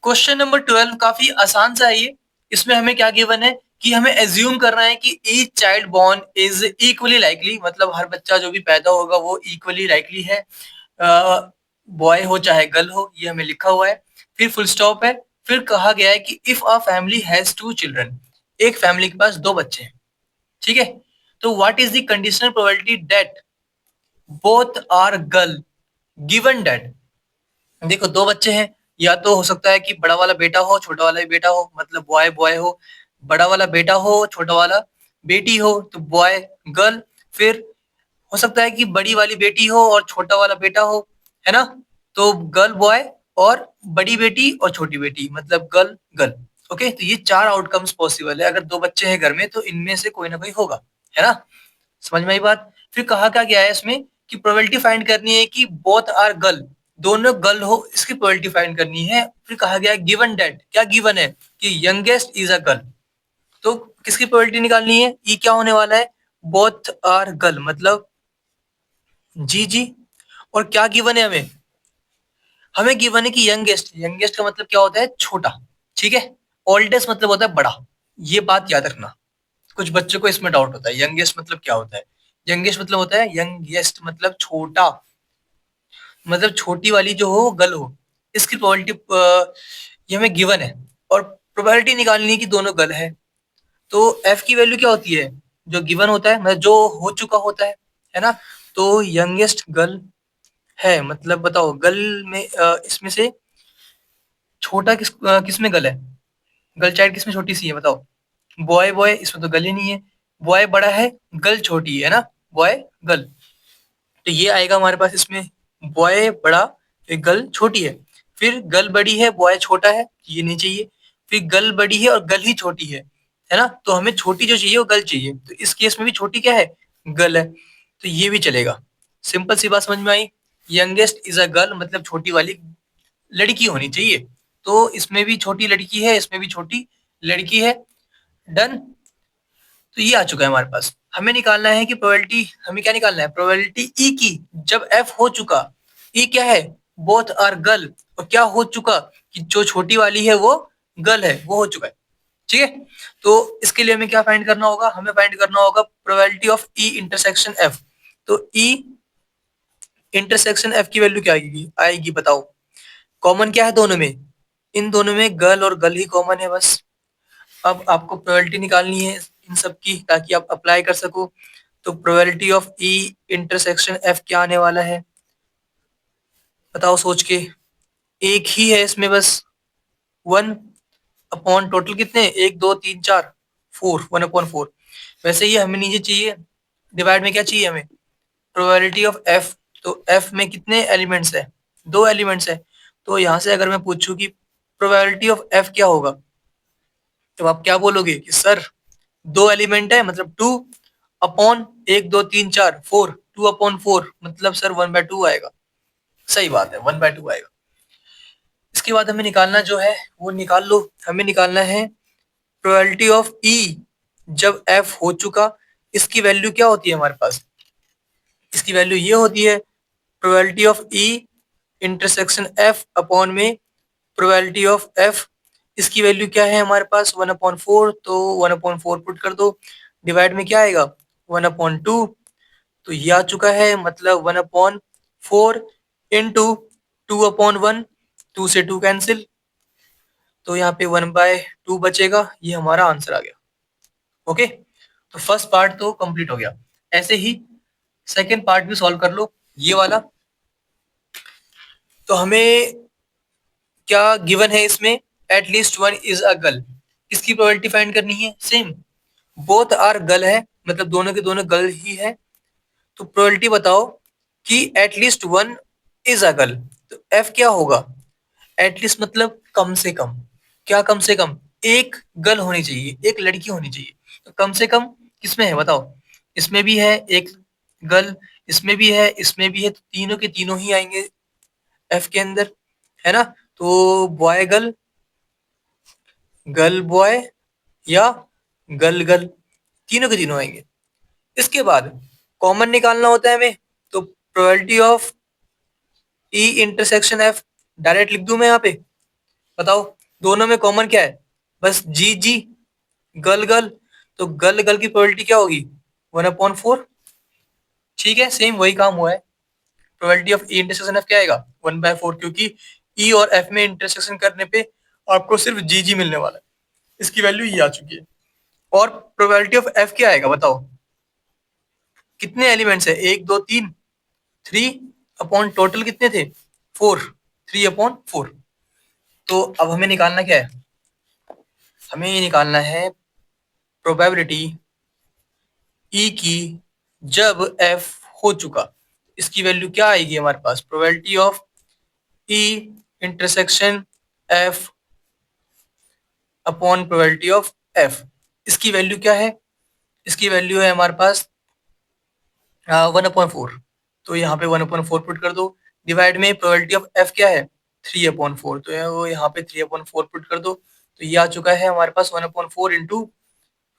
Question number 12 काफी आसान सा है ये। इसमें हमें क्या गिवन है कि हमें एज्यूम करना है कि each child born is equally likely, मतलब हर बच्चा जो भी पैदा होगा वो इक्वली लाइकली है, बॉय हो चाहे गर्ल हो, ये हमें लिखा हुआ है। फिर फुल स्टॉप है। फिर कहा गया है कि if a family has two children, एक फैमिली के पास दो बच्चे हैं, ठीक है। तो what is the conditional probability that both are girl given that, देखो दो बच्चे हैं, या तो हो सकता है कि बड़ा वाला बेटा हो छोटा वाला भी बेटा हो, मतलब बॉय बॉय हो, बड़ा वाला बेटा हो छोटा वाला बेटी हो तो बॉय गर्ल। फिर हो सकता है कि बड़ी वाली बेटी हो और छोटा वाला बेटा हो, है ना, तो गर्ल बॉय, और बड़ी बेटी और छोटी बेटी मतलब गर्ल गर्ल। ओके, तो ये चार आउटकम्स पॉसिबल है। अगर दो बच्चे हैं घर में तो इनमें से कोई ना कोई होगा, है ना। समझ में आई बात। फिर कहा क्या गया है इसमें कि प्रोबेबिलिटी फाइंड करनी है कि बोथ आर गर्ल, दोनों गर्ल हो, इसकी प्रोबेबिलिटी फाइंड करनी है। फिर कहा गया है गिवन दैट, क्या गिवन है कि यंगेस्ट इज अ गर्ल, तो किसकी प्रोबेबिलिटी निकालनी है, ई क्या होने वाला है, बोथ आर गर्ल, मतलब जी जी। और क्या गिवन है हमें, हमें गिवन है कि यंगेस्ट, यंगेस्ट का मतलब क्या होता है, छोटा, ठीक है। ओल्डेस्ट मतलब होता है बड़ा, ये बात याद रखना। कुछ बच्चों को इसमें डाउट होता है, यंगेस्ट मतलब क्या होता है। यंगेस्ट मतलब होता है, यंगेस्ट मतलब छोटा, मतलब छोटी वाली जो हो गर्ल हो, इसकी प्रोबेबिलिटी ये हमें गिवन है। और प्रोबेबिलिटी निकालनी है कि दोनों गर्ल है। तो एफ की वैल्यू क्या होती है, जो गिवन होता है मतलब जो हो चुका होता है ना। तो यंगेस्ट गर्ल है, मतलब बताओ गर्ल में इसमें से छोटा किस में गर्ल है, गर्ल चाइल्ड किसमें छोटी सी है बताओ। बॉय बॉय, इसमें तो गर्ल ही नहीं है। बॉय बड़ा है, गर्ल छोटी है ना, बॉय गर्ल। तो ये आएगा हमारे पास इसमें, बॉय बड़ा फिर गर्ल छोटी है। फिर गर्ल बड़ी है बॉय छोटा है, ये नहीं चाहिए। फिर गर्ल बड़ी है और गर्ल ही छोटी है ना, तो हमें छोटी जो चाहिए वो गर्ल चाहिए, तो इस केस में भी छोटी क्या है, गर्ल है, तो ये भी चलेगा। सिंपल सी बात समझ में आई। यंगेस्ट इज अ गर्ल मतलब छोटी वाली लड़की होनी चाहिए, तो इसमें भी छोटी लड़की है, इसमें भी छोटी लड़की है। डन। तो ये आ चुका है हमारे पास। हमें निकालना है कि प्रोबेबिलिटी, हमें क्या निकालना है, प्रोबेबिलिटी ई की, जब एफ हो चुका, ई क्या है, बोथ आर गर्ल, और क्या हो चुका कि जो छोटी वाली है वो गर्ल है, वो हो चुका है, ठीक है। तो इसके लिए हमें क्या फाइंड करना होगा, हमें फाइंड करना होगा probability of E intersection F. तो ई इंटरसेक्शन एफ की वैल्यू क्या आएगी आएगी बताओ। कॉमन क्या है दोनों में, इन दोनों में गर्ल और गर्ल ही कॉमन है बस। अब आपको प्रोबेबिलिटी निकालनी है इन सब की ताकि आप अप्लाई कर सको। तो probability of E intersection F क्या आने वाला है, बताओ सोच के। एक ही है इसमें बस, वन अपॉन टोटल कितने, एक दो तीन चार, फोर, वन अपॉन फोर। वैसे ही हमें नीचे चाहिए, डिवाइड में क्या चाहिए हमें, प्रोबेबिलिटी ऑफ एफ। तो एफ में कितने एलिमेंट्स है, दो एलिमेंट्स है। तो यहाँ से अगर मैं पूछूं कि प्रोबेबिलिटी ऑफ एफ क्या होगा, तो आप क्या बोलोगे कि सर दो एलिमेंट है मतलब टू अपॉन एक दो तीन चार फोर, टू अपॉन फोर मतलब सर वन बाय टू आएगा। सही बात है, वन बाय टू आएगा। इसके बाद हमें निकालना जो है वो निकाल लो। हमें निकालना है प्रोबेबिलिटी ऑफ ई जब एफ हो चुका, इसकी वैल्यू क्या होती है हमारे पास, इसकी वैल्यू ये होती है probability of E intersection F upon में प्रोबेबिलिटी ऑफ एफ। इसकी वैल्यू क्या है हमारे पास, वन अपॉन फोर, तो वन अपॉन फोर पुट कर दो। डिवाइड में क्या आएगा, वन अपॉन टू। तो ये आ चुका है, मतलब one upon four into two upon one, two से टू कैंसिल, तो यहाँ पे वन बाय टू बचेगा। ये हमारा आंसर आ गया। ओके, तो फर्स्ट पार्ट तो कंप्लीट हो गया। ऐसे ही सेकेंड पार्ट भी सॉल्व कर लो, ये वाला। तो हमें क्या गिवन है इसमें, at least one is a girl, इसकी प्रोबेबिलिटी फाइंड करनी है। सेम, बोथ आर गर्ल है मतलब दोनों के दोनों गर्ल ही है। तो प्रोबेबिलिटी बताओ कि at least one is a girl. तो एफ क्या होगा, एटलीस्ट मतलब कम से कम, क्या कम से कम, एक गर्ल होनी चाहिए, एक लड़की होनी चाहिए। तो कम से कम किसमें है बताओ, इसमें भी है एक गर्ल, इसमें भी है, इसमें भी है, तो तीनों के तीनों ही आएंगे एफ के अंदर, है ना। तो बॉय गर्ल, गर्ल बॉय, या गर्ल गर्ल, तीनों के तीनों आएंगे। इसके बाद कॉमन निकालना होता है हमें, तो probability of E intersection F direct लिख दूं मैं यहाँ पे, बताओ दोनों में कॉमन क्या है? बस जी जी, गल गल। तो गल गल की प्रोबेबिलिटी क्या होगी? 1/4। ठीक है, सेम वही काम हुआ है। Probability of E intersection F क्या आएगा? 1/4, क्योंकि ई और एफ में इंटरसेक्शन करने पे आपको सिर्फ जी जी मिलने वाला है। इसकी वैल्यू ये आ चुकी है। और प्रोबेबिलिटी ऑफ एफ क्या आएगा बताओ? कितने एलिमेंट्स है? एक दो तीन, 3 अपॉन टोटल कितने थे? 4, 3/4। तो अब हमें निकालना क्या है? हमें ये निकालना है प्रोबेबिलिटी ई की जब एफ हो चुका। इसकी वैल्यू क्या आएगी हमारे पास? Probability of E intersection F upon probability of F. इसकी वैल्यू क्या है? इसकी वैल्यू है हमारे पास 1/4। तो यहाँ पे 1/4 पुट कर दो। डिवाइड में प्रोबेबिलिटी ऑफ एफ क्या है? 3/4। तो वो यहाँ पे 3/4 पुट कर दो। तो ये आ चुका है हमारे पास 1/4 इंटू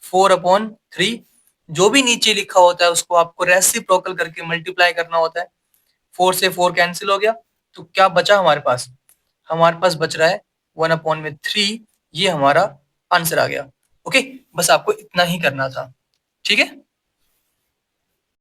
4/3। जो भी नीचे लिखा होता है उसको आपको रेसिप्रोकल करके मल्टीप्लाई करना होता है। 4 से 4 कैंसिल हो गया। तो क्या बचा हमारे पास? हमारे पास बच रहा है 1/3। ये हमारा आंसर आ गया। ओके, बस आपको इतना ही करना था। ठीक है।